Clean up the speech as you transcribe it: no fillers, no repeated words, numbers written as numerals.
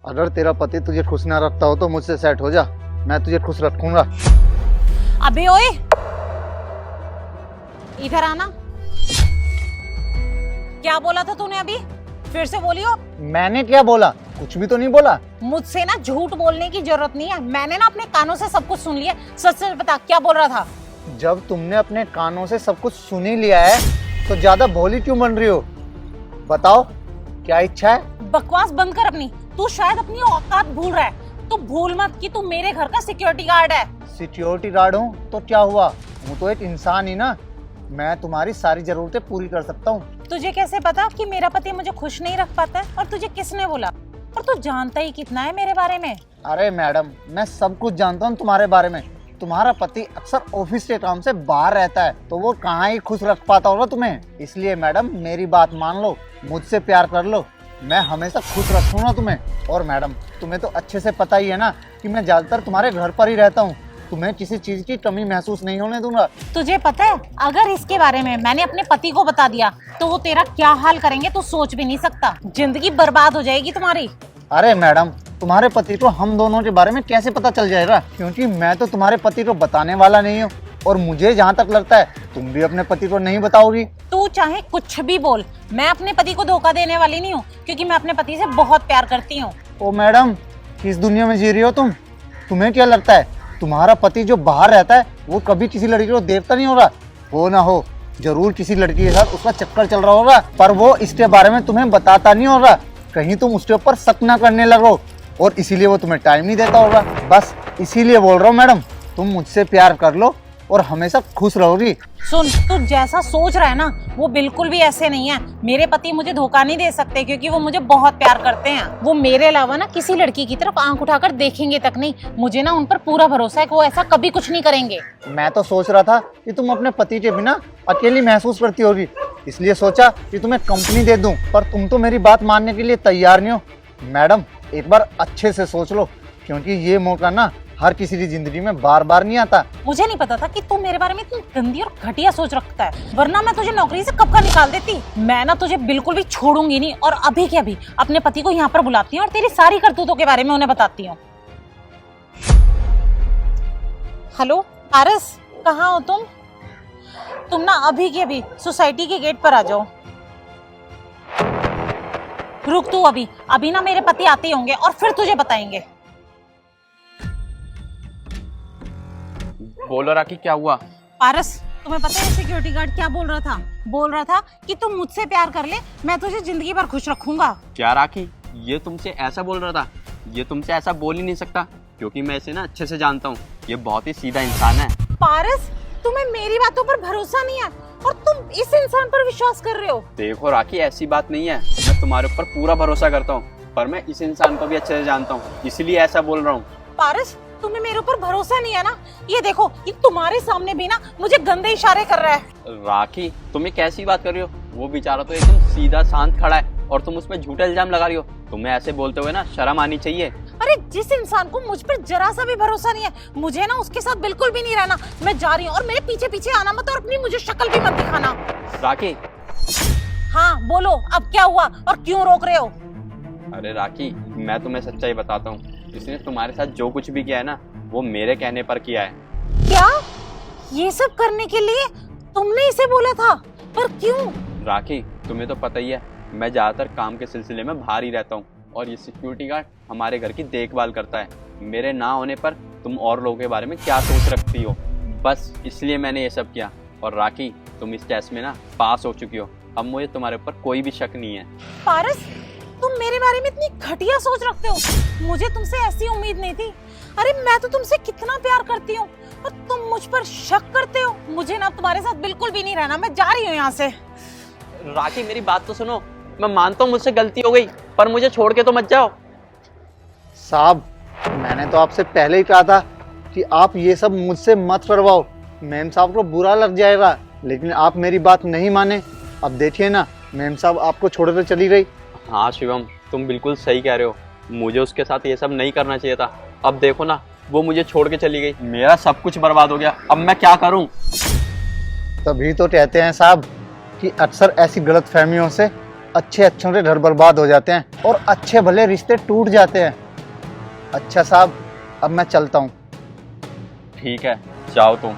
अगर तेरा पति तुझे खुश ना रखता हो तो मुझसे सेट हो जा, मैं तुझे खुश रखूंगा। अबे ओए, इधर आना। क्या बोला था तूने अभी? फिर से बोलियो। मैंने क्या बोला? कुछ भी तो नहीं बोला। मुझसे ना झूठ बोलने की जरूरत नहीं है, मैंने ना अपने कानों से सब कुछ सुन लिया। सच सच बता, क्या बोल रहा था? जब तुमने अपने कानों से सब कुछ सुन ही लिया है तो ज्यादा भोली क्यों बन रही हो? बताओ क्या इच्छा है? बकवास बंद कर अपनी। तू शायद अपनी औकात भूल रहा है। तो भूल मत कि तू मेरे घर का सिक्योरिटी गार्ड है। सिक्योरिटी गार्ड हूँ तो क्या हुआ? हूँ तो एक इंसान ही ना। मैं तुम्हारी सारी जरूरतें पूरी कर सकता हूँ। तुझे कैसे पता कि मेरा पति मुझे खुश नहीं रख पाता है? और तुझे किसने बोला? और तू जानता ही कितना है मेरे बारे में। अरे मैडम, मैं सब कुछ जानता हूँ तुम्हारे बारे में। तुम्हारा पति अक्सर ऑफिस के काम से बाहर रहता है तो वो कहाँ ही खुश रख पाता होगा तुम्हें। इसलिए मैडम मेरी बात मान लो, मुझसे प्यार कर लो, मैं हमेशा खुश रखूंगा तुम्हें। और मैडम तुम्हें तो अच्छे से पता ही है ना कि मैं ज्यादातर तुम्हारे घर पर ही रहता हूँ। तुम्हें किसी चीज की कमी महसूस नहीं होने दूंगा। तुझे पता है, अगर इसके बारे में मैंने अपने पति को बता दिया तो वो तेरा क्या हाल करेंगे तू सोच भी नहीं सकता। जिंदगी बर्बाद हो जाएगी तुम्हारी। अरे मैडम, तुम्हारे पति को हम दोनों के बारे में कैसे पता चल जाएगा? क्योंकि मैं तो तुम्हारे पति को बताने वाला नहीं हूँ। और मुझे जहाँ तक लगता है तुम भी अपने पति को नहीं बताओगी। तू चाहे कुछ भी बोल, मैं अपने पति को धोखा देने वाली नहीं हूँ, क्योंकि मैं अपने पति से बहुत प्यार करती हूँ। ओ मैडम, किस दुनिया में जी रही हो तुम? तुम्हें क्या लगता है तुम्हारा पति जो बाहर रहता है वो कभी किसी लड़की को देखता नहीं होगा? हो ना हो, जरूर किसी लड़की के साथ उसका चक्कर चल रहा होगा, पर वो इसके बारे में तुम्हें बताता नहीं होगा। कहीं तुम उसके ऊपर शक ना करने लगो और इसीलिए वो तुम्हें टाइम नहीं देता होगा। बस इसीलिए बोल रहा हूँ मैडम, तुम मुझसे प्यार कर लो और हमेशा खुश रहोगी। सुन, तू जैसा सोच रहा है ना वो बिल्कुल भी ऐसे नहीं है। मेरे पति मुझे धोखा नहीं दे सकते, क्योंकि वो मुझे बहुत प्यार करते हैं। वो मेरे अलावा ना किसी लड़की की तरफ आंख उठाकर देखेंगे तक नहीं। मुझे ना उन पर पूरा भरोसा है कि वो ऐसा कभी कुछ नहीं करेंगे। मैं तो सोच रहा था कि तुम अपने पति के बिना अकेली महसूस करती होगी, इसलिए सोचा कि तुम्हें कंपनी दे दूं, पर तुम तो मेरी बात मानने के लिए तैयार नहीं हो। मैडम एक बार अच्छे से सोच लो, क्योंकि ये मौका ना हर किसी की जिंदगी में बार बार नहीं आता। मुझे नहीं पता था कि तू मेरे बारे में इतनी गंदी और घटिया सोच रखता है, वरना मैं तुझे नौकरी से कब का निकाल देती। मैं ना तुझे बिल्कुल भी छोड़ूंगी नहीं, और अभी के अभी अपने पति को यहाँ पर बुलाती हूँ और तेरी सारी करतूतों के बारे में उन्हें बताती हूँ। हेलो पारस, कहाँ हो तुम? तुम ना अभी के अभी सोसाइटी के गेट पर आ जाओ। रुक तू, अभी ना मेरे पति आते होंगे और फिर तुझे बताएंगे। बोलो राखी, क्या हुआ? पारस, तुम्हें पता है सिक्योरिटी गार्ड क्या बोल रहा था? बोल रहा था कि तुम मुझसे प्यार कर ले, मैं तुझे जिंदगी भर खुश रखूंगा। क्या राखी, ये तुमसे ऐसा बोल रहा था? ये तुमसे ऐसा बोल ही नहीं सकता, क्योंकि मैं इसे ना अच्छे से जानता हूँ। ये बहुत ही सीधा इंसान है। पारस, तुम्हें मेरी बातों पर भरोसा नहीं है और तुम इस इंसान पर विश्वास कर रहे हो। देखो राखी, ऐसी बात नहीं है। मैं तुम्हारे ऊपर पूरा भरोसा करता हूँ, पर मैं इस इंसान को भी अच्छे से जानता हूँ, इसलिए ऐसा बोल रहा हूँ। पारस, तुम्हें मेरे ऊपर भरोसा नहीं है ना? ये देखो, ये तुम्हारे सामने भी ना मुझे गंदे इशारे कर रहा है। राखी, तुम ये कैसी बात कर रही हो? वो बेचारा तो एकदम सीधा शांत खड़ा है और तुम उसमें झूठा इल्जाम लगा रही हो। तुम्हें ऐसे बोलते हुए ना शर्म आनी चाहिए। अरे जिस इंसान को मुझ पर जरा सा भी भरोसा नहीं है, मुझे ना उसके साथ बिल्कुल भी नहीं रहना। मैं जा रही हूँ, और मेरे पीछे पीछे आना मत, और अपनी मुझे शक्ल भी मत दिखाना। राखी। हाँ बोलो, अब क्या हुआ और क्यों रोक रहे हो? अरे राखी, मैं तुम्हें सच्चाई बताता हूँ। इसने तुम्हारे साथ जो कुछ भी किया है ना, वो मेरे कहने पर किया है। क्या? ये सब करने के लिए तुमने इसे बोला था? पर क्यों? राखी, तुम्हें तो पता ही है, मैं ज्यादातर काम के सिलसिले में बाहर ही रहता हूँ, और ये सिक्योरिटी गार्ड हमारे घर की देखभाल करता है। मेरे ना होने पर तुम और लोगों के बारे में क्या सोच रखती हो, बस इसलिए मैंने ये सब किया। और राखी, तुम इस टेस्ट में ना पास हो चुकी हो, अब मुझे तुम्हारे ऊपर कोई भी शक नहीं है। पारस, तुम मेरे बारे में इतनी घटिया सोच रखते हो? मुझे तुमसे ऐसी उम्मीद नहीं थी। अरे मैं तो तुमसे कितना प्यार करती हूँ और तुम मुझ पर शक करते हो। मुझे ना तुम्हारे साथ बिल्कुल भी नहीं रहना, मैं जा रही हूँ यहाँ से। राखी, मेरी बात तो सुनो। मैं मानता हूँ मुझसे गलती हो गई, पर मुझे छोड़ के तो मत जाओ। साहब, मैंने तो आपसे पहले ही कहा था कि आप ये सब मुझसे मत करवाओ, मैम साहब को बुरा लग जाएगा, लेकिन आप मेरी बात नहीं माने। अब देखिए ना, मैम साहब आपको छोड़कर चली गई। हाँ शिवम, तुम बिल्कुल सही कह रहे हो। मुझे उसके साथ ये सब नहीं करना चाहिए था। अब देखो ना, वो मुझे छोड़ के चली गई, मेरा सब कुछ बर्बाद हो गया। अब मैं क्या करूं? तभी तो कहते हैं साहब कि अक्सर ऐसी गलत फहमियों से अच्छे अच्छों से घर बर्बाद हो जाते हैं और अच्छे भले रिश्ते टूट जाते हैं। अच्छा साहब, अब मैं चलता हूँ। ठीक है, जाओ तुम।